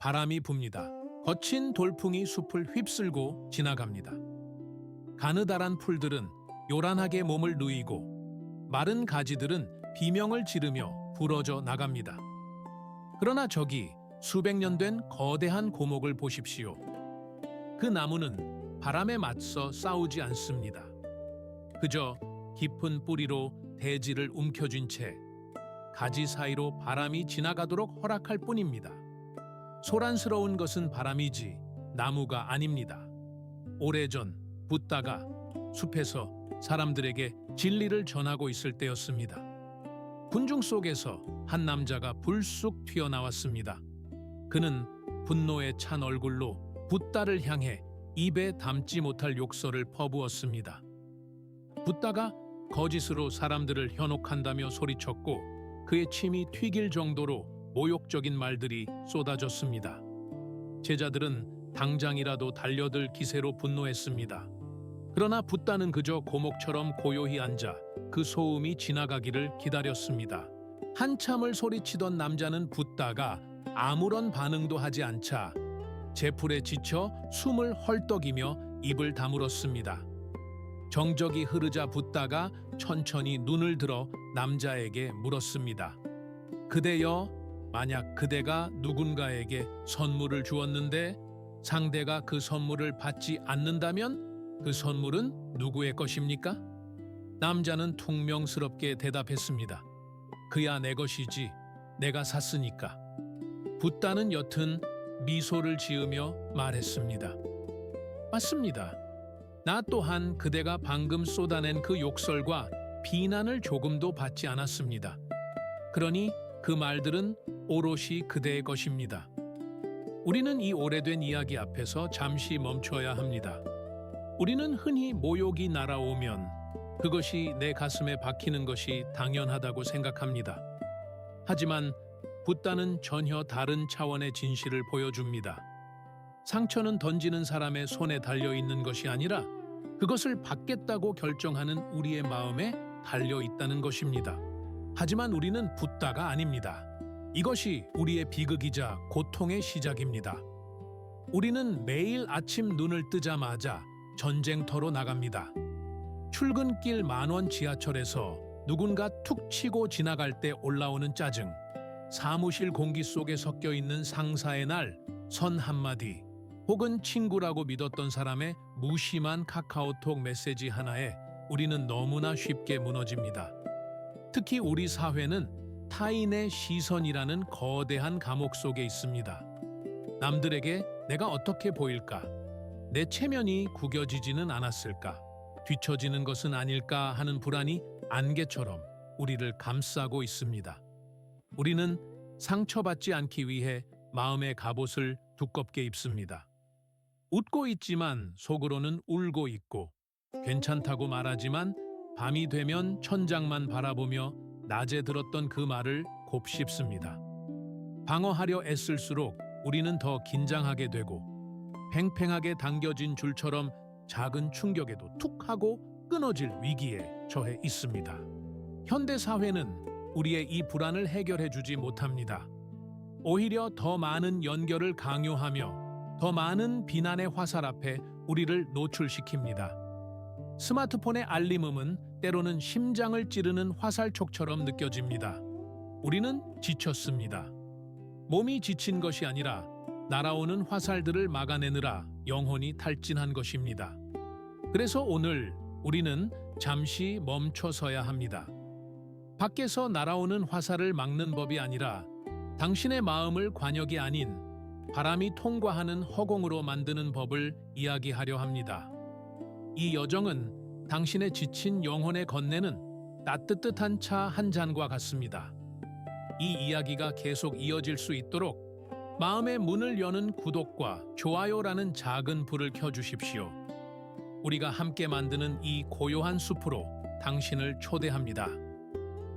바람이 붑니다. 거친 돌풍이 숲을 휩쓸고 지나갑니다. 가느다란 풀들은 요란하게 몸을 누이고 마른 가지들은 비명을 지르며 부러져 나갑니다. 그러나 저기 수백 년 된 거대한 고목을 보십시오. 그 나무는 바람에 맞서 싸우지 않습니다. 그저 깊은 뿌리로 대지를 움켜쥔 채 가지 사이로 바람이 지나가도록 허락할 뿐입니다. 소란스러운 것은 바람이지 나무가 아닙니다. 오래전 붓다가 숲에서 사람들에게 진리를 전하고 있을 때였습니다. 군중 속에서 한 남자가 불쑥 튀어나왔습니다. 그는 분노에 찬 얼굴로 붓다를 향해 입에 담지 못할 욕설을 퍼부었습니다. 붓다가 거짓으로 사람들을 현혹한다며 소리쳤고 그의 침이 튀길 정도로 모욕적인 말들이 쏟아졌습니다. 제자들은 당장이라도 달려들 기세로 분노했습니다. 그러나 붓다는 그저 고목처럼 고요히 앉아 그 소음이 지나가기를 기다렸습니다. 한참을 소리치던 남자는 붓다가 아무런 반응도 하지 않자 제풀에 지쳐 숨을 헐떡이며 입을 다물었습니다. 정적이 흐르자 붓다가 천천히 눈을 들어 남자에게 물었습니다. 그대여, 만약 그대가 누군가에게 선물을 주었는데 상대가 그 선물을 받지 않는다면 그 선물은 누구의 것입니까? 남자는 퉁명스럽게 대답했습니다. 그야 내 것이지, 내가 샀으니까. 붓다는 여튼 미소를 지으며 말했습니다. 맞습니다. 나 또한 그대가 방금 쏟아낸 그 욕설과 비난을 조금도 받지 않았습니다. 그러니 그 말들은 오롯이 그대의 것입니다. 우리는 이 오래된 이야기 앞에서 잠시 멈춰야 합니다. 우리는 흔히 모욕이 날아오면 그것이 내 가슴에 박히는 것이 당연하다고 생각합니다. 하지만 붓다는 전혀 다른 차원의 진실을 보여줍니다. 상처는 던지는 사람의 손에 달려있는 것이 아니라 그것을 받겠다고 결정하는 우리의 마음에 달려있다는 것입니다. 하지만 우리는 붓다가 아닙니다. 이것이 우리의 비극이자 고통의 시작입니다. 우리는 매일 아침 눈을 뜨자마자 전쟁터로 나갑니다. 출근길 만원 지하철에서 누군가 툭 치고 지나갈 때 올라오는 짜증, 사무실 공기 속에 섞여 있는 상사의 날 선 한마디, 혹은 친구라고 믿었던 사람의 무심한 카카오톡 메시지 하나에 우리는 너무나 쉽게 무너집니다. 특히 우리 사회는 타인의 시선이라는 거대한 감옥 속에 있습니다. 남들에게 내가 어떻게 보일까? 내 체면이 구겨지지는 않았을까? 뒤처지는 것은 아닐까 하는 불안이 안개처럼 우리를 감싸고 있습니다. 우리는 상처받지 않기 위해 마음의 갑옷을 두껍게 입습니다. 웃고 있지만 속으로는 울고 있고, 괜찮다고 말하지만 밤이 되면 천장만 바라보며 낮에 들었던 그 말을 곱씹습니다. 방어하려 애쓸수록 우리는 더 긴장하게 되고, 팽팽하게 당겨진 줄처럼 작은 충격에도 툭 하고 끊어질 위기에 처해 있습니다. 현대 사회는 우리의 이 불안을 해결해주지 못합니다. 오히려 더 많은 연결을 강요하며 더 많은 비난의 화살 앞에 우리를 노출시킵니다. 스마트폰의 알림음은 때로는 심장을 찌르는 화살촉처럼 느껴집니다. 우리는 지쳤습니다. 몸이 지친 것이 아니라 날아오는 화살들을 막아내느라 영혼이 탈진한 것입니다. 그래서 오늘 우리는 잠시 멈춰서야 합니다. 밖에서 날아오는 화살을 막는 법이 아니라 당신의 마음을 관역이 아닌 바람이 통과하는 허공으로 만드는 법을 이야기하려 합니다. 이 여정은 당신의 지친 영혼에 건네는 따뜻한 차 한 잔과 같습니다. 이 이야기가 계속 이어질 수 있도록 마음의 문을 여는 구독과 좋아요라는 작은 불을 켜주십시오. 우리가 함께 만드는 이 고요한 숲으로 당신을 초대합니다.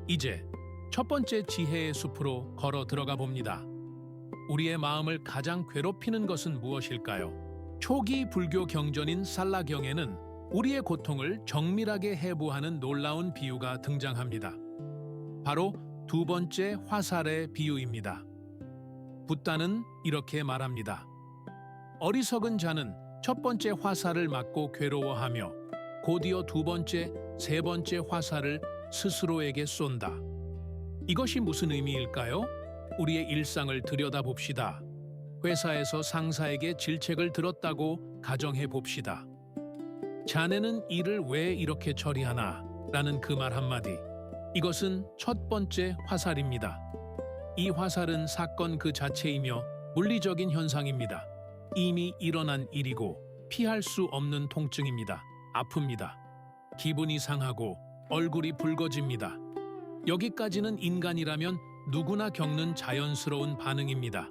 이제 첫 번째 지혜의 숲으로 걸어 들어가 봅니다. 우리의 마음을 가장 괴롭히는 것은 무엇일까요? 초기 불교 경전인 살라경에는 우리의 고통을 정밀하게 해부하는 놀라운 비유가 등장합니다. 바로 두 번째 화살의 비유입니다. 붓다는 이렇게 말합니다. 어리석은 자는 첫 번째 화살을 맞고 괴로워하며 곧이어 두 번째, 세 번째 화살을 스스로에게 쏜다. 이것이 무슨 의미일까요? 우리의 일상을 들여다봅시다. 회사에서 상사에게 질책을 들었다고 가정해 봅시다. 자네는 일을 왜 이렇게 처리하나? 라는 그 말 한마디. 이것은 첫 번째 화살입니다. 이 화살은 사건 그 자체이며 물리적인 현상입니다. 이미 일어난 일이고 피할 수 없는 통증입니다. 아픕니다. 기분이 상하고 얼굴이 붉어집니다. 여기까지는 인간이라면 누구나 겪는 자연스러운 반응입니다.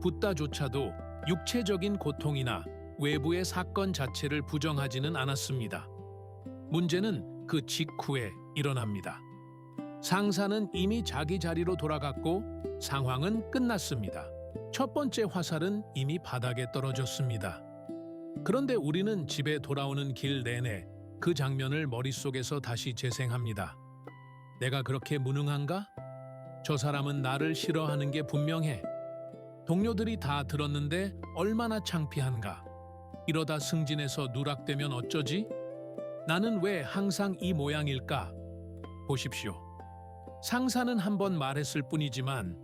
붓다조차도 육체적인 고통이나 외부의 사건 자체를 부정하지는 않았습니다. 문제는 그 직후에 일어납니다. 상사는 이미 자기 자리로 돌아갔고 상황은 끝났습니다. 첫 번째 화살은 이미 바닥에 떨어졌습니다. 그런데 우리는 집에 돌아오는 길 내내 그 장면을 머릿속에서 다시 재생합니다. 내가 그렇게 무능한가? 저 사람은 나를 싫어하는 게 분명해. 동료들이 다 들었는데 얼마나 창피한가? 이러다 승진해서 누락되면 어쩌지? 나는 왜 항상 이 모양일까? 보십시오. 상사는 한 번 말했을 뿐이지만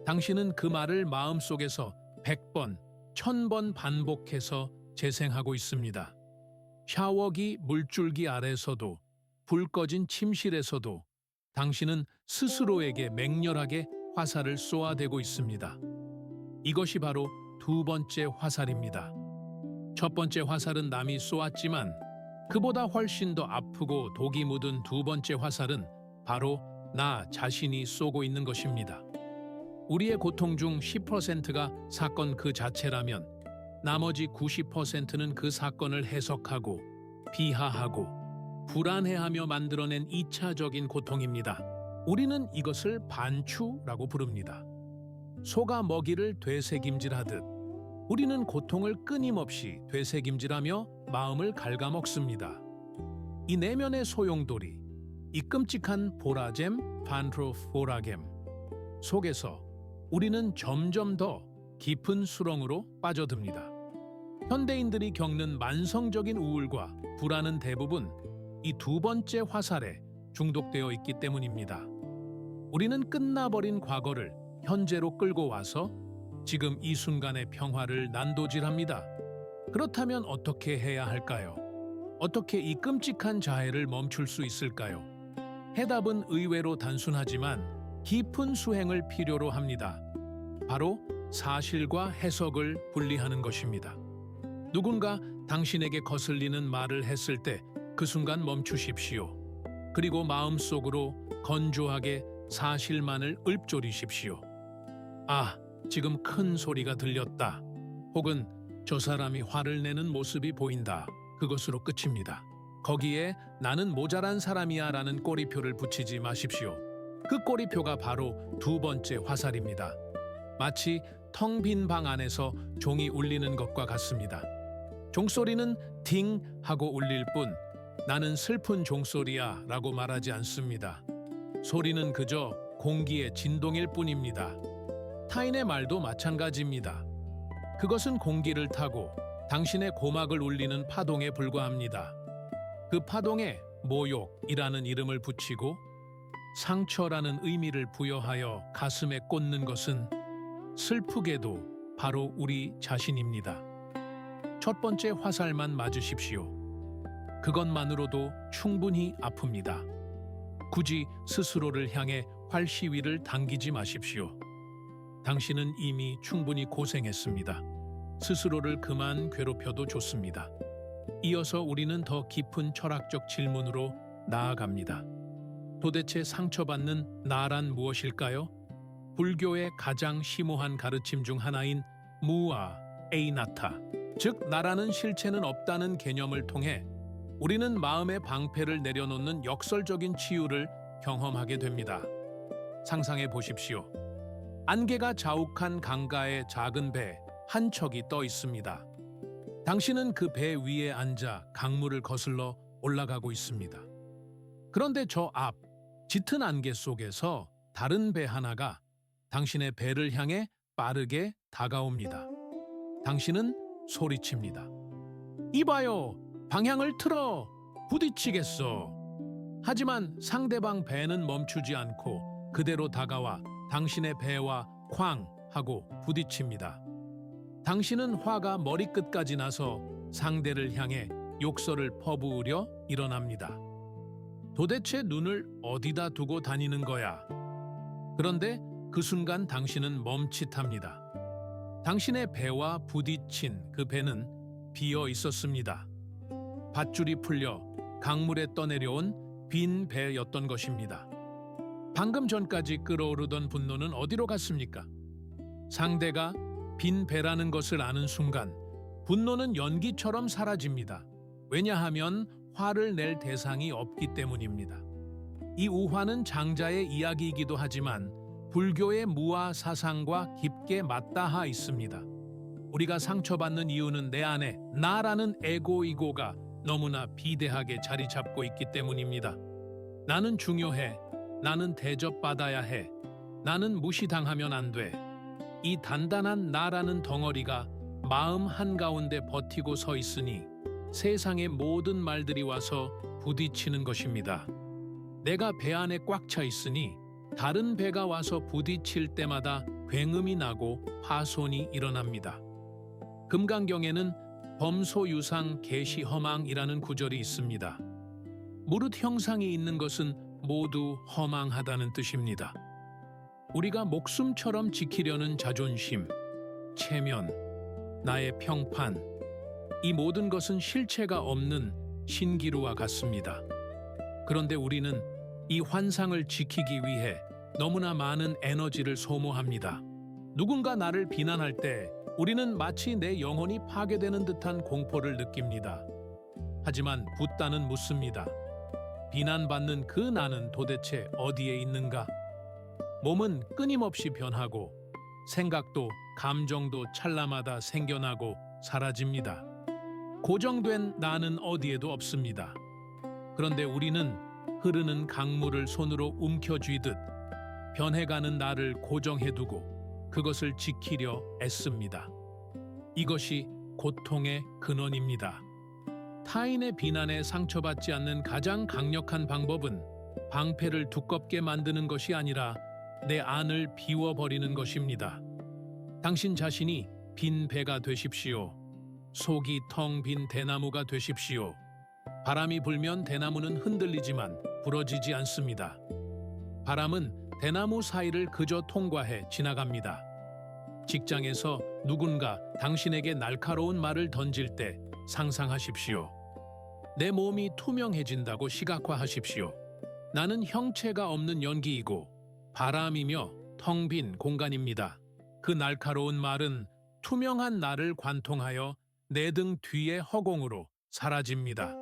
당신은 그 말을 마음속에서 100번, 1000번 반복해서 재생하고 있습니다. 샤워기 물줄기 아래서도, 불 꺼진 침실에서도 당신은 스스로에게 맹렬하게 화살을 쏘아대고 있습니다. 이것이 바로 두 번째 화살입니다. 첫 번째 화살은 남이 쏘았지만 그보다 훨씬 더 아프고 독이 묻은 두 번째 화살은 바로 나 자신이 쏘고 있는 것입니다. 우리의 고통 중 10%가 사건 그 자체라면 나머지 90%는 그 사건을 해석하고 비하하고 불안해하며 만들어낸 2차적인 고통입니다. 우리는 이것을 반추라고 부릅니다. 소가 먹이를 되새김질하듯 우리는 고통을 끊임없이 되새김질하며 마음을 갉아먹습니다. 이 내면의 소용돌이, 이 끔찍한 보라잼, 판트로포라겜 속에서 우리는 점점 더 깊은 수렁으로 빠져듭니다. 현대인들이 겪는 만성적인 우울과 불안은 대부분 이 두 번째 화살에 중독되어 있기 때문입니다. 우리는 끝나버린 과거를 현재로 끌고 와서 지금 이 순간의 평화를 난도질합니다. 그렇다면 어떻게 해야 할까요? 어떻게 이 끔찍한 자해를 멈출 수 있을까요? 해답은 의외로 단순하지만 깊은 수행을 필요로 합니다. 바로 사실과 해석을 분리하는 것입니다. 누군가 당신에게 거슬리는 말을 했을 때 그 순간 멈추십시오. 그리고 마음속으로 건조하게 사실만을 읊조리십시오. 아, 지금 큰 소리가 들렸다. 혹은 저 사람이 화를 내는 모습이 보인다. 그것으로 끝입니다. 거기에 나는 모자란 사람이야 라는 꼬리표를 붙이지 마십시오. 그 꼬리표가 바로 두 번째 화살입니다. 마치 텅 빈 방 안에서 종이 울리는 것과 같습니다. 종소리는 딩 하고 울릴 뿐 나는 슬픈 종소리야 라고 말하지 않습니다. 소리는 그저 공기의 진동일 뿐입니다. 타인의 말도 마찬가지입니다. 그것은 공기를 타고 당신의 고막을 울리는 파동에 불과합니다. 그 파동에 모욕이라는 이름을 붙이고 상처라는 의미를 부여하여 가슴에 꽂는 것은 슬프게도 바로 우리 자신입니다. 첫 번째 화살만 맞으십시오. 그것만으로도 충분히 아픕니다. 굳이 스스로를 향해 활시위를 당기지 마십시오. 당신은 이미 충분히 고생했습니다. 스스로를 그만 괴롭혀도 좋습니다. 이어서 우리는 더 깊은 철학적 질문으로 나아갑니다. 도대체 상처받는 나란 무엇일까요? 불교의 가장 심오한 가르침 중 하나인 무아 에이나타, 즉 나라는 실체는 없다는 개념을 통해 우리는 마음의 방패를 내려놓는 역설적인 치유를 경험하게 됩니다. 상상해 보십시오. 안개가 자욱한 강가의 작은 배 한 척이 떠 있습니다. 당신은 그 배 위에 앉아 강물을 거슬러 올라가고 있습니다. 그런데 저 앞 짙은 안개 속에서 다른 배 하나가 당신의 배를 향해 빠르게 다가옵니다. 당신은 소리칩니다. 이봐요, 방향을 틀어, 부딪히겠어. 하지만 상대방 배는 멈추지 않고 그대로 다가와 당신의 배와 쾅 하고 부딪힙니다. 당신은 화가 머리끝까지 나서 상대를 향해 욕설을 퍼부으려 일어납니다. 도대체 눈을 어디다 두고 다니는 거야? 그런데 그 순간 당신은 멈칫합니다. 당신의 배와 부딪힌 그 배는 비어 있었습니다. 밧줄이 풀려 강물에 떠내려온 빈 배였던 것입니다. 방금 전까지 끓어오르던 분노는 어디로 갔습니까? 상대가 빈 배라는 것을 아는 순간 분노는 연기처럼 사라집니다. 왜냐하면 화를 낼 대상이 없기 때문입니다. 이 우화는 장자의 이야기이기도 하지만 불교의 무아 사상과 깊게 맞닿아 있습니다. 우리가 상처받는 이유는 내 안에 나라는 에고이고가 너무나 비대하게 자리 잡고 있기 때문입니다. 나는 중요해. 나는 대접받아야 해. 나는 무시당하면 안 돼. 이 단단한 나라는 덩어리가 마음 한가운데 버티고 서 있으니 세상의 모든 말들이 와서 부딪히는 것입니다. 내가 배 안에 꽉 차 있으니 다른 배가 와서 부딪힐 때마다 굉음이 나고 파손이 일어납니다. 금강경에는 범소유상 계시허망이라는 구절이 있습니다. 무릇 형상이 있는 것은 모두 허망하다는 뜻입니다. 우리가 목숨처럼 지키려는 자존심, 체면, 나의 평판, 이 모든 것은 실체가 없는 신기루와 같습니다. 그런데 우리는 이 환상을 지키기 위해 너무나 많은 에너지를 소모합니다. 누군가 나를 비난할 때 우리는 마치 내 영혼이 파괴되는 듯한 공포를 느낍니다. 하지만 붓다는 묻습니다. 비난받는 그 나는 도대체 어디에 있는가? 몸은 끊임없이 변하고 생각도 감정도 찰나마다 생겨나고 사라집니다. 고정된 나는 어디에도 없습니다. 그런데 우리는 흐르는 강물을 손으로 움켜쥐듯 변해가는 나를 고정해두고 그것을 지키려 애씁니다. 이것이 고통의 근원입니다. 타인의 비난에 상처받지 않는 가장 강력한 방법은 방패를 두껍게 만드는 것이 아니라 내 안을 비워버리는 것입니다. 당신 자신이 빈 배가 되십시오. 속이 텅 빈 대나무가 되십시오. 바람이 불면 대나무는 흔들리지만 부러지지 않습니다. 바람은 대나무 사이를 그저 통과해 지나갑니다. 직장에서 누군가 당신에게 날카로운 말을 던질 때 상상하십시오. 내 몸이 투명해진다고 시각화하십시오. 나는 형체가 없는 연기이고 바람이며 텅 빈 공간입니다. 그 날카로운 말은 투명한 나를 관통하여 내 등 뒤의 허공으로 사라집니다.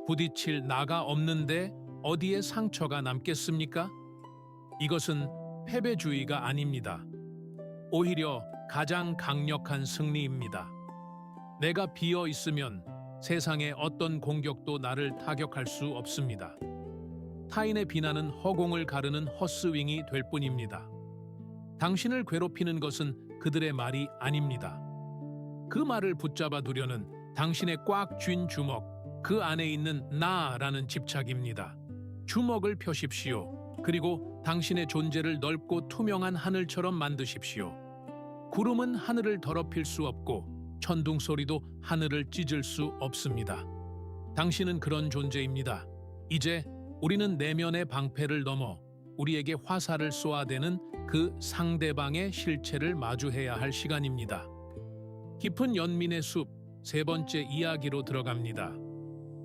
부딪힐 나가 없는데 어디에 상처가 남겠습니까? 이것은 패배주의가 아닙니다. 오히려 가장 강력한 승리입니다. 내가 비어 있으면 세상의 어떤 공격도 나를 타격할 수 없습니다. 타인의 비난은 허공을 가르는 헛스윙이 될 뿐입니다. 당신을 괴롭히는 것은 그들의 말이 아닙니다. 그 말을 붙잡아 두려는 당신의 꽉 쥔 주먹, 그 안에 있는 나라는 집착입니다. 주먹을 펴십시오. 그리고 당신의 존재를 넓고 투명한 하늘처럼 만드십시오. 구름은 하늘을 더럽힐 수 없고 천둥 소리도 하늘을 찢을 수 없습니다. 당신은 그런 존재입니다. 이제 우리는 내면의 방패를 넘어 우리에게 화살을 쏘아대는 그 상대방의 실체를 마주해야 할 시간입니다. 깊은 연민의 숲 세 번째 이야기로 들어갑니다.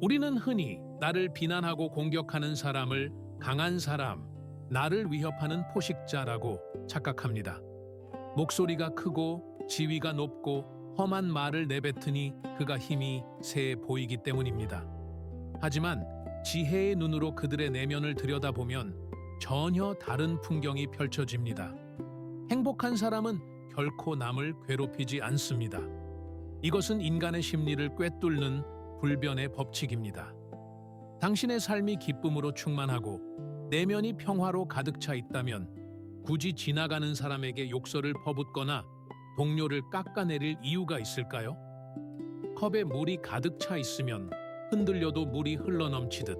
우리는 흔히 나를 비난하고 공격하는 사람을 강한 사람, 나를 위협하는 포식자라고 착각합니다. 목소리가 크고 지위가 높고 험한 말을 내뱉으니 그가 힘이 세 보이기 때문입니다. 하지만 지혜의 눈으로 그들의 내면을 들여다보면 전혀 다른 풍경이 펼쳐집니다. 행복한 사람은 결코 남을 괴롭히지 않습니다. 이것은 인간의 심리를 꿰뚫는 불변의 법칙입니다. 당신의 삶이 기쁨으로 충만하고 내면이 평화로 가득 차 있다면 굳이 지나가는 사람에게 욕설을 퍼붓거나 동료를 깎아내릴 이유가 있을까요? 컵에 물이 가득 차 있으면 흔들려도 물이 흘러넘치듯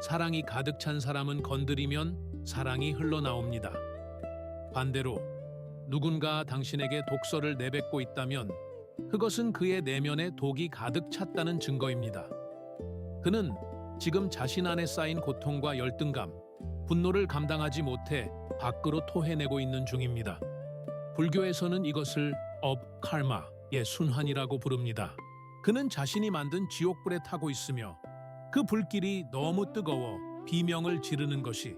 사랑이 가득 찬 사람은 건드리면 사랑이 흘러나옵니다. 반대로 누군가 당신에게 독설을 내뱉고 있다면 그것은 그의 내면에 독이 가득 찼다는 증거입니다. 그는 지금 자신 안에 쌓인 고통과 열등감, 분노를 감당하지 못해 밖으로 토해내고 있는 중입니다. 불교에서는 이것을 업칼마의 순환이라고 부릅니다. 그는 자신이 만든 지옥불에 타고 있으며 그 불길이 너무 뜨거워 비명을 지르는 것이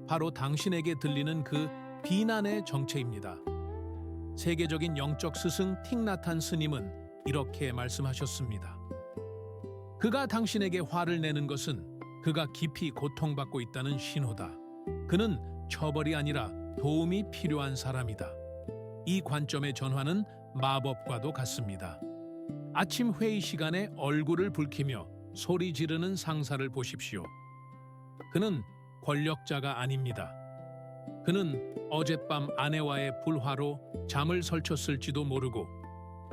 바로 당신에게 들리는 그 비난의 정체입니다. 세계적인 영적 스승 틱나탄 스님은 이렇게 말씀하셨습니다. 그가 당신에게 화를 내는 것은 그가 깊이 고통받고 있다는 신호다. 그는 처벌이 아니라 도움이 필요한 사람이다. 이 관점의 전환은 마법과도 같습니다. 아침 회의 시간에 얼굴을 붉히며 소리 지르는 상사를 보십시오. 그는 권력자가 아닙니다. 그는 어젯밤 아내와의 불화로 잠을 설쳤을지도 모르고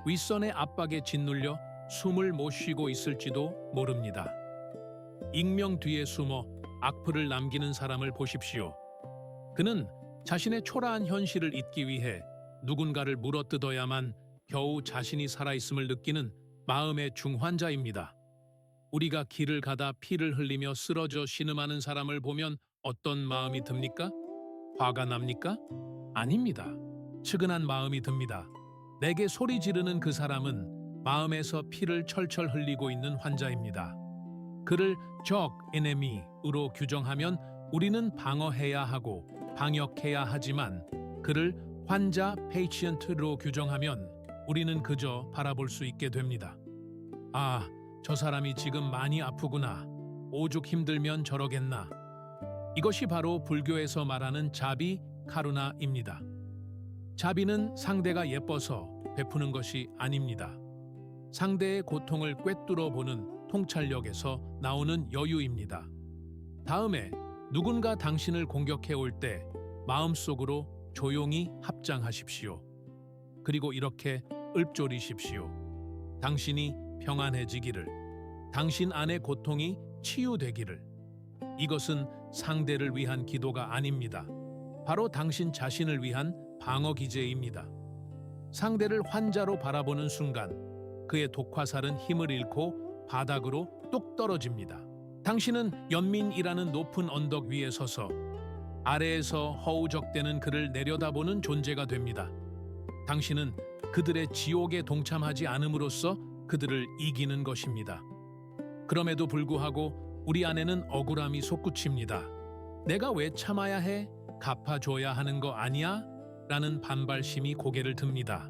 윗선의 압박에 짓눌려 숨을 못 쉬고 있을지도 모릅니다. 익명 뒤에 숨어 악플을 남기는 사람을 보십시오. 그는 자신의 초라한 현실을 잊기 위해 누군가를 물어뜯어야만 겨우 자신이 살아있음을 느끼는 마음의 중환자입니다. 우리가 길을 가다 피를 흘리며 쓰러져 신음하는 사람을 보면 어떤 마음이 듭니까? 화가 납니까? 아닙니다. 측은한 마음이 듭니다. 내게 소리 지르는 그 사람은 마음에서 피를 철철 흘리고 있는 환자입니다. 그를 적, enemy로 규정하면 우리는 방어해야 하고 방역해야 하지만 그를 환자, patient로 규정하면 우리는 그저 바라볼 수 있게 됩니다. 아, 저 사람이 지금 많이 아프구나. 오죽 힘들면 저러겠나. 이것이 바로 불교에서 말하는 자비, 카루나입니다. 자비는 상대가 예뻐서 베푸는 것이 아닙니다. 상대의 고통을 꿰뚫어 보는 통찰력에서 나오는 여유입니다. 다음에 누군가 당신을 공격해 올 때 마음속으로 조용히 합장하십시오. 그리고 이렇게 읊조리십시오. 당신이 평안해지기를, 당신 안의 고통이 치유되기를. 이것은 상대를 위한 기도가 아닙니다. 바로 당신 자신을 위한 방어 기제입니다. 상대를 환자로 바라보는 순간 그의 독화살은 힘을 잃고 바닥으로 뚝 떨어집니다. 당신은 연민이라는 높은 언덕 위에 서서 아래에서 허우적대는 그를 내려다보는 존재가 됩니다. 당신은 그들의 지옥에 동참하지 않음으로써 그들을 이기는 것입니다. 그럼에도 불구하고 우리 안에는 억울함이 솟구칩니다. 내가 왜 참아야 해? 갚아줘야 하는 거 아니야? 라는 반발심이 고개를 듭니다.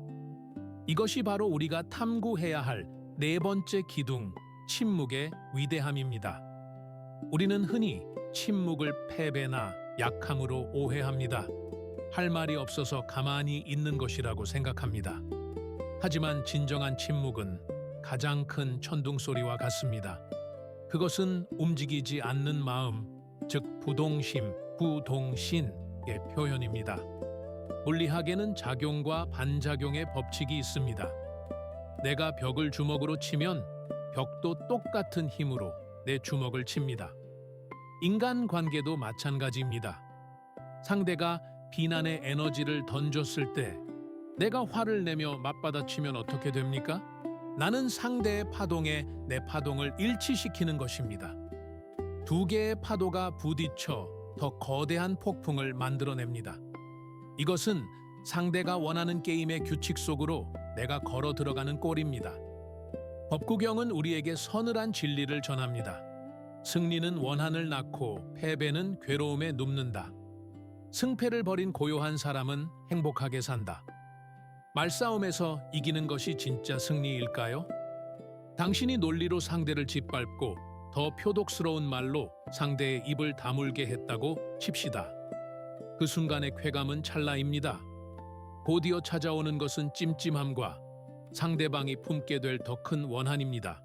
이것이 바로 우리가 탐구해야 할 네 번째 기둥, 침묵의 위대함입니다. 우리는 흔히 침묵을 패배나 약함으로 오해합니다. 할 말이 없어서 가만히 있는 것이라고 생각합니다. 하지만 진정한 침묵은 가장 큰 천둥소리와 같습니다. 그것은 움직이지 않는 마음, 즉 부동심, 부동신의 표현입니다. 물리학에는 작용과 반작용의 법칙이 있습니다. 내가 벽을 주먹으로 치면 벽도 똑같은 힘으로 내 주먹을 칩니다. 인간관계도 마찬가지입니다. 상대가 비난의 에너지를 던졌을 때 내가 화를 내며 맞받아치면 어떻게 됩니까? 나는 상대의 파동에 내 파동을 일치시키는 것입니다. 두 개의 파도가 부딪혀 더 거대한 폭풍을 만들어냅니다. 이것은 상대가 원하는 게임의 규칙 속으로 내가 걸어 들어가는 꼴입니다. 법구경은 우리에게 서늘한 진리를 전합니다. 승리는 원한을 낳고 패배는 괴로움에 눕는다. 승패를 벌인 고요한 사람은 행복하게 산다. 말싸움에서 이기는 것이 진짜 승리일까요? 당신이 논리로 상대를 짓밟고 더 표독스러운 말로 상대의 입을 다물게 했다고 칩시다. 그 순간의 쾌감은 찰나입니다. 곧이어 찾아오는 것은 찜찜함과 상대방이 품게 될 더 큰 원한입니다.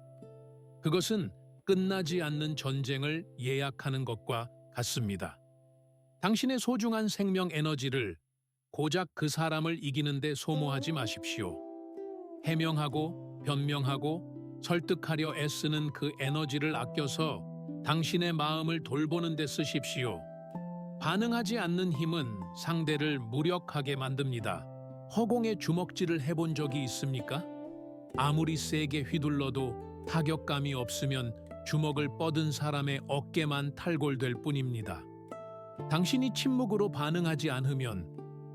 그것은 끝나지 않는 전쟁을 예약하는 것과 같습니다. 당신의 소중한 생명 에너지를 고작 그 사람을 이기는데 소모하지 마십시오. 해명하고 변명하고 설득하려 애쓰는 그 에너지를 아껴서 당신의 마음을 돌보는 데 쓰십시오. 반응하지 않는 힘은 상대를 무력하게 만듭니다. 허공에 주먹질을 해본 적이 있습니까? 아무리 세게 휘둘러도 타격감이 없으면 주먹을 뻗은 사람의 어깨만 탈골될 뿐입니다. 당신이 침묵으로 반응하지 않으면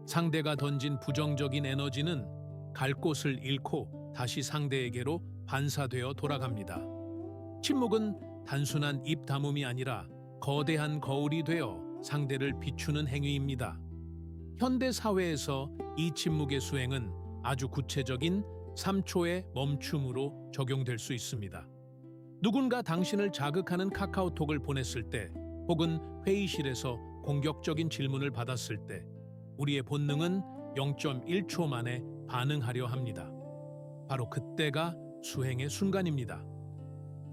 상대가 던진 부정적인 에너지는 갈 곳을 잃고 다시 상대에게로 반사되어 돌아갑니다. 침묵은 단순한 입 다툼이 아니라 거대한 거울이 되어 상대를 비추는 행위입니다. 현대 사회에서 이 침묵의 수행은 아주 구체적인 3초의 멈춤으로 적용될 수 있습니다. 누군가 당신을 자극하는 카카오톡을 보냈을 때, 혹은 회의실에서 공격적인 질문을 받았을 때, 우리의 본능은 0.1초 만에 반응하려 합니다. 바로 그때가 수행의 순간입니다.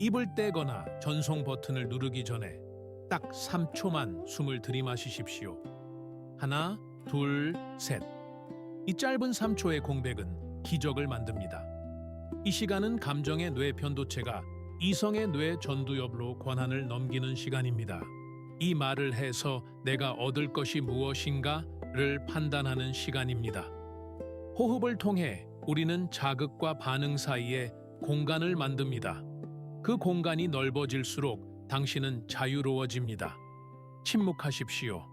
입을 떼거나 전송 버튼을 누르기 전에 딱 3초만 숨을 들이마시십시오. 하나, 둘, 셋. 이 짧은 3초의 공백은 기적을 만듭니다. 이 시간은 감정의 뇌 편도체가 이성의 뇌 전두엽으로 권한을 넘기는 시간입니다. 이 말을 해서 내가 얻을 것이 무엇인가를 판단하는 시간입니다. 호흡을 통해 우리는 자극과 반응 사이에 공간을 만듭니다. 그 공간이 넓어질수록 당신은 자유로워집니다. 침묵하십시오.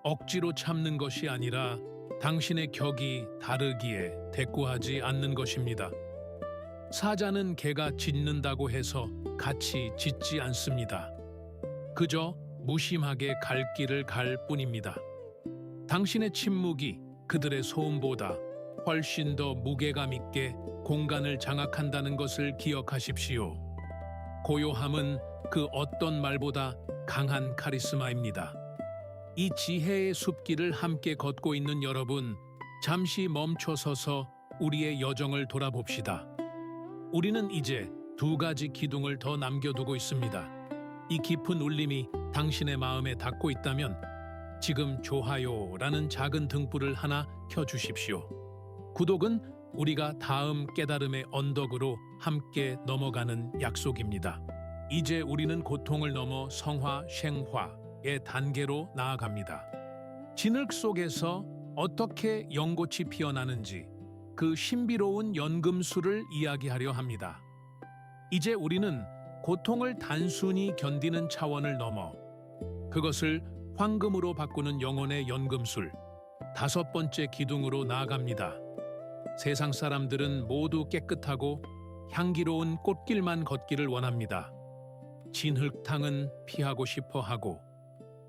억지로 참는 것이 아니라 당신의 격이 다르기에 대꾸하지 않는 것입니다. 사자는 개가 짖는다고 해서 같이 짖지 않습니다. 그저 무심하게 갈 길을 갈 뿐입니다. 당신의 침묵이 그들의 소음보다 훨씬 더 무게감 있게 공간을 장악한다는 것을 기억하십시오. 고요함은 그 어떤 말보다 강한 카리스마입니다. 이 지혜의 숲길을 함께 걷고 있는 여러분, 잠시 멈춰서서 우리의 여정을 돌아봅시다. 우리는 이제 2가지 기둥을 더 남겨두고 있습니다. 이 깊은 울림이 당신의 마음에 닿고 있다면 지금 좋아요라는 작은 등불을 하나 켜주십시오. 구독은 우리가 다음 깨달음의 언덕으로 함께 넘어가는 약속입니다. 이제 우리는 고통을 넘어 성화, 쉥화의 단계로 나아갑니다. 진흙 속에서 어떻게 연꽃이 피어나는지 그 신비로운 연금술을 이야기하려 합니다. 이제 우리는 고통을 단순히 견디는 차원을 넘어 그것을 황금으로 바꾸는 영혼의 연금술, 5번째 기둥으로 나아갑니다. 세상 사람들은 모두 깨끗하고 향기로운 꽃길만 걷기를 원합니다. 진흙탕은 피하고 싶어 하고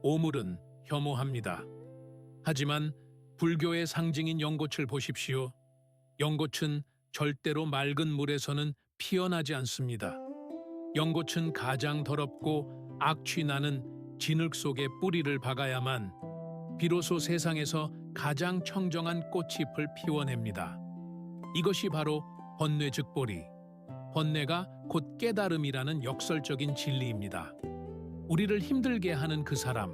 오물은 혐오합니다. 하지만 불교의 상징인 연꽃을 보십시오. 연꽃은 절대로 맑은 물에서는 피어나지 않습니다. 연꽃은 가장 더럽고 악취 나는 진흙 속에 뿌리를 박아야만 비로소 세상에서 가장 청정한 꽃잎을 피워냅니다. 이것이 바로 번뇌즉보리, 번뇌가 곧 깨달음이라는 역설적인 진리입니다. 우리를 힘들게 하는 그 사람,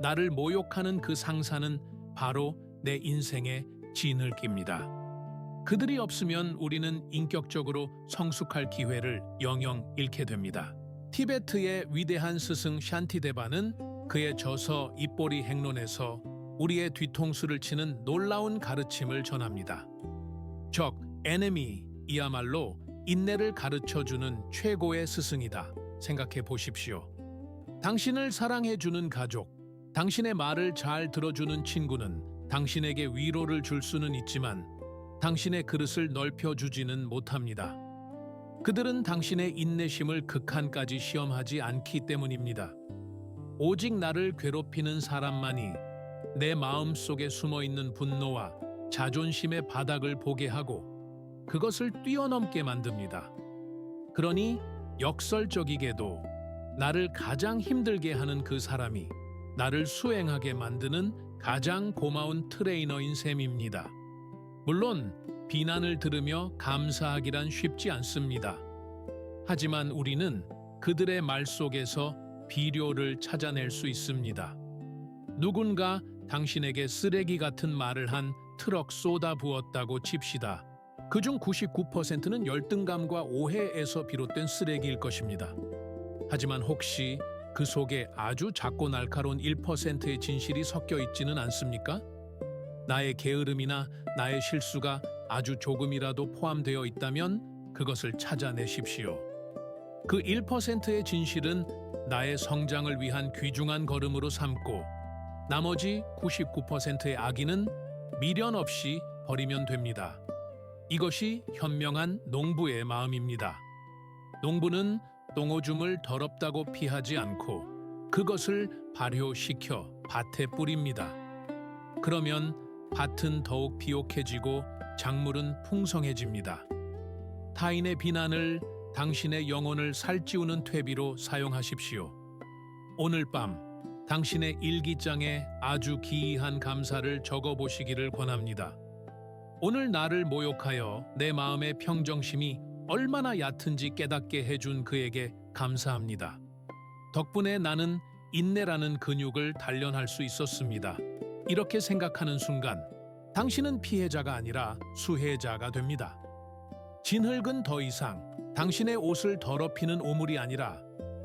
나를 모욕하는 그 상사는 바로 내 인생의 진흙입니다. 그들이 없으면 우리는 인격적으로 성숙할 기회를 영영 잃게 됩니다. 티베트의 위대한 스승 샨티데바는 그의 저서 입보리 행론에서 우리의 뒤통수를 치는 놀라운 가르침을 전합니다. 적, 에네미이야말로 인내를 가르쳐주는 최고의 스승이다. 생각해 보십시오. 당신을 사랑해주는 가족, 당신의 말을 잘 들어주는 친구는 당신에게 위로를 줄 수는 있지만 당신의 그릇을 넓혀주지는 못합니다. 그들은 당신의 인내심을 극한까지 시험하지 않기 때문입니다. 오직 나를 괴롭히는 사람만이 내 마음속에 숨어있는 분노와 자존심의 바닥을 보게 하고 그것을 뛰어넘게 만듭니다. 그러니 역설적이게도 나를 가장 힘들게 하는 그 사람이 나를 수행하게 만드는 가장 고마운 트레이너인 셈입니다. 물론 비난을 들으며 감사하기란 쉽지 않습니다. 하지만 우리는 그들의 말 속에서 비료를 찾아낼 수 있습니다. 누군가 당신에게 쓰레기 같은 말을 한 트럭 쏟아 부었다고 칩시다. 그중 99%는 열등감과 오해에서 비롯된 쓰레기일 것입니다. 하지만 혹시 그 속에 아주 작고 날카로운 1%의 진실이 섞여 있지는 않습니까? 나의 게으름이나 나의 실수가 아주 조금이라도 포함되어 있다면 그것을 찾아내십시오. 그 1%의 진실은 나의 성장을 위한 귀중한 걸음으로 삼고 나머지 99%의 악의는 미련 없이 버리면 됩니다. 이것이 현명한 농부의 마음입니다. 농부는 똥오줌을 더럽다고 피하지 않고 그것을 발효시켜 밭에 뿌립니다. 그러면 밭은 더욱 비옥해지고 작물은 풍성해집니다. 타인의 비난을 당신의 영혼을 살찌우는 퇴비로 사용하십시오. 오늘 밤 당신의 일기장에 아주 기이한 감사를 적어보시기를 권합니다. 오늘 나를 모욕하여 내 마음의 평정심이 얼마나 얕은지 깨닫게 해준 그에게 감사합니다. 덕분에 나는 인내라는 근육을 단련할 수 있었습니다. 이렇게 생각하는 순간 당신은 피해자가 아니라 수혜자가 됩니다. 진흙은 더 이상 당신의 옷을 더럽히는 오물이 아니라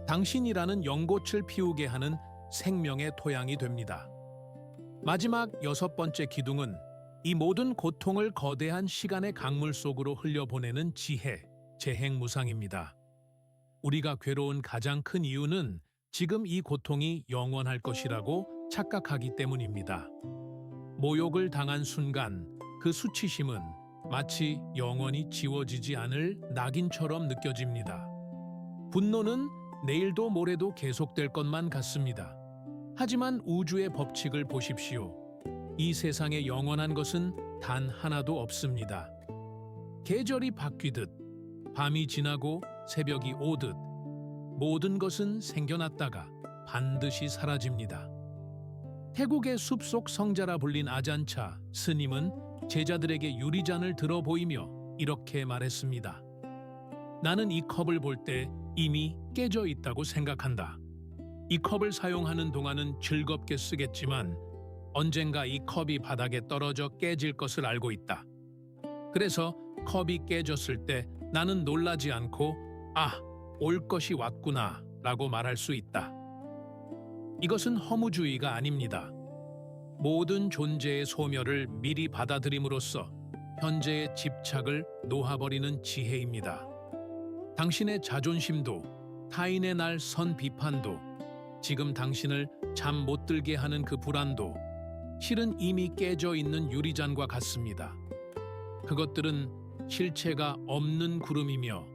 당신이라는 연꽃을 피우게 하는 생명의 토양이 됩니다. 마지막 6번째 기둥은 이 모든 고통을 거대한 시간의 강물 속으로 흘려보내는 지혜, 재행무상입니다. 우리가 괴로운 가장 큰 이유는 지금 이 고통이 영원할 것이라고 착각하기 때문입니다. 모욕을 당한 순간 그 수치심은 마치 영원히 지워지지 않을 낙인처럼 느껴집니다. 분노는 내일도 모레도 계속될 것만 같습니다. 하지만 우주의 법칙을 보십시오. 이 세상에 영원한 것은 단 하나도 없습니다. 계절이 바뀌듯 밤이 지나고 새벽이 오듯 모든 것은 생겨났다가 반드시 사라집니다. 태국의 숲속 성자라 불린 아잔차 스님은 제자들에게 유리잔을 들어 보이며 이렇게 말했습니다. 나는 이 컵을 볼 때 이미 깨져 있다고 생각한다. 이 컵을 사용하는 동안은 즐겁게 쓰겠지만 언젠가 이 컵이 바닥에 떨어져 깨질 것을 알고 있다. 그래서 컵이 깨졌을 때 나는 놀라지 않고 아, 올 것이 왔구나 라고 말할 수 있다. 이것은 허무주의가 아닙니다. 모든 존재의 소멸을 미리 받아들임으로써 현재의 집착을 놓아버리는 지혜입니다. 당신의 자존심도 타인의 날 선 비판도 지금 당신을 잠 못 들게 하는 그 불안도 실은 이미 깨져 있는 유리잔과 같습니다. 그것들은 실체가 없는 구름이며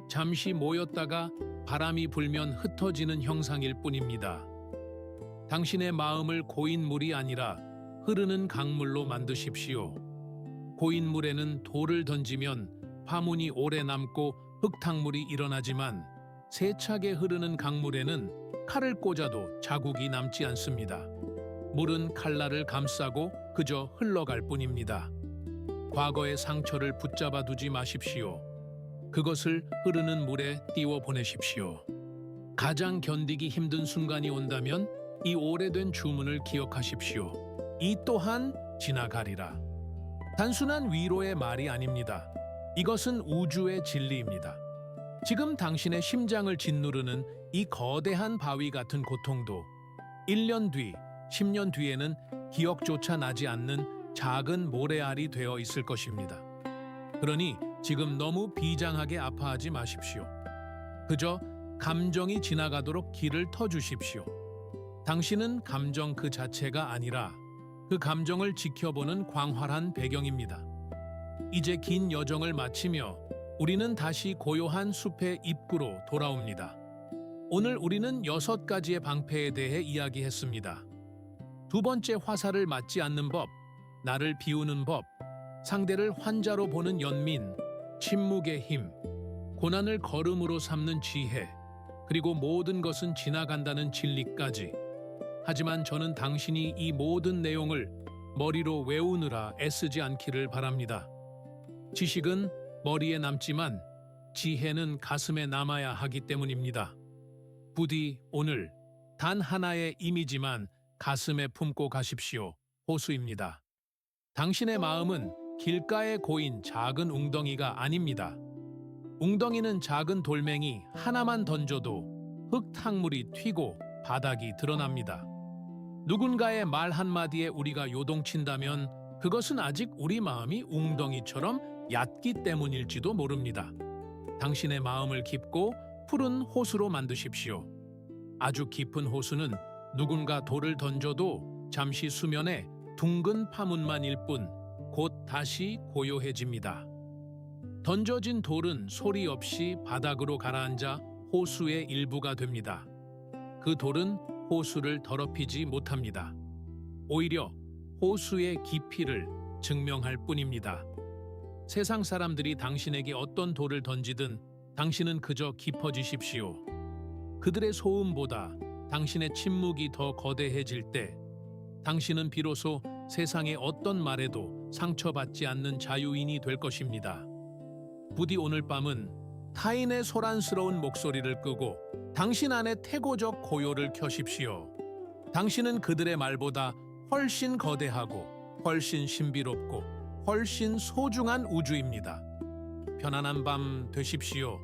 잠시 모였다가 바람이 불면 흩어지는 형상일 뿐입니다. 당신의 마음을 고인물이 아니라 흐르는 강물로 만드십시오. 고인물에는 돌을 던지면 파문이 오래 남고 흙탕물이 일어나지만 세차게 흐르는 강물에는 칼을 꽂아도 자국이 남지 않습니다. 물은 칼날을 감싸고 그저 흘러갈 뿐입니다. 과거의 상처를 붙잡아 두지 마십시오. 그것을 흐르는 물에 띄워 보내십시오. 가장 견디기 힘든 순간이 온다면 이 오래된 주문을 기억하십시오. 이 또한 지나가리라. 단순한 위로의 말이 아닙니다. 이것은 우주의 진리입니다. 지금 당신의 심장을 짓누르는 이 거대한 바위 같은 고통도 1년 뒤, 10년 뒤에는 기억조차 나지 않는 작은 모래알이 되어 있을 것입니다. 그러니 지금 너무 비장하게 아파하지 마십시오. 그저 감정이 지나가도록 길을 터주십시오. 당신은 감정 그 자체가 아니라 그 감정을 지켜보는 광활한 배경입니다. 이제 긴 여정을 마치며 우리는 다시 고요한 숲의 입구로 돌아옵니다. 오늘 우리는 6가지의 방패에 대해 이야기했습니다. 2번째, 화살을 맞지 않는 법, 나를 비우는 법, 상대를 환자로 보는 연민, 침묵의 힘, 고난을 걸음으로 삼는 지혜, 그리고 모든 것은 지나간다는 진리까지. 하지만 저는 당신이 이 모든 내용을 머리로 외우느라 애쓰지 않기를 바랍니다. 지식은 머리에 남지만 지혜는 가슴에 남아야 하기 때문입니다. 부디 오늘 단 하나의 임이지만 가슴에 품고 가십시오. 호수입니다. 당신의 마음은 길가에 고인 작은 웅덩이가 아닙니다. 웅덩이는 작은 돌멩이 하나만 던져도 흙탕물이 튀고 바닥이 드러납니다. 누군가의 말 한마디에 우리가 요동친다면 그것은 아직 우리 마음이 웅덩이처럼 얕기 때문일지도 모릅니다. 당신의 마음을 깊고 푸른 호수로 만드십시오. 아주 깊은 호수는 누군가 돌을 던져도 잠시 수면에 둥근 파문만일 뿐 곧 다시 고요해집니다. 던져진 돌은 소리 없이 바닥으로 가라앉아 호수의 일부가 됩니다. 그 돌은 호수를 더럽히지 못합니다. 오히려 호수의 깊이를 증명할 뿐입니다. 세상 사람들이 당신에게 어떤 돌을 던지든 당신은 그저 깊어지십시오. 그들의 소음보다 당신의 침묵이 더 거대해질 때 당신은 비로소 세상의 어떤 말에도 상처받지 않는 자유인이 될 것입니다. 부디 오늘 밤은 타인의 소란스러운 목소리를 끄고 당신 안에 태고적 고요를 켜십시오. 당신은 그들의 말보다 훨씬 거대하고 훨씬 신비롭고 훨씬 소중한 우주입니다. 편안한 밤 되십시오.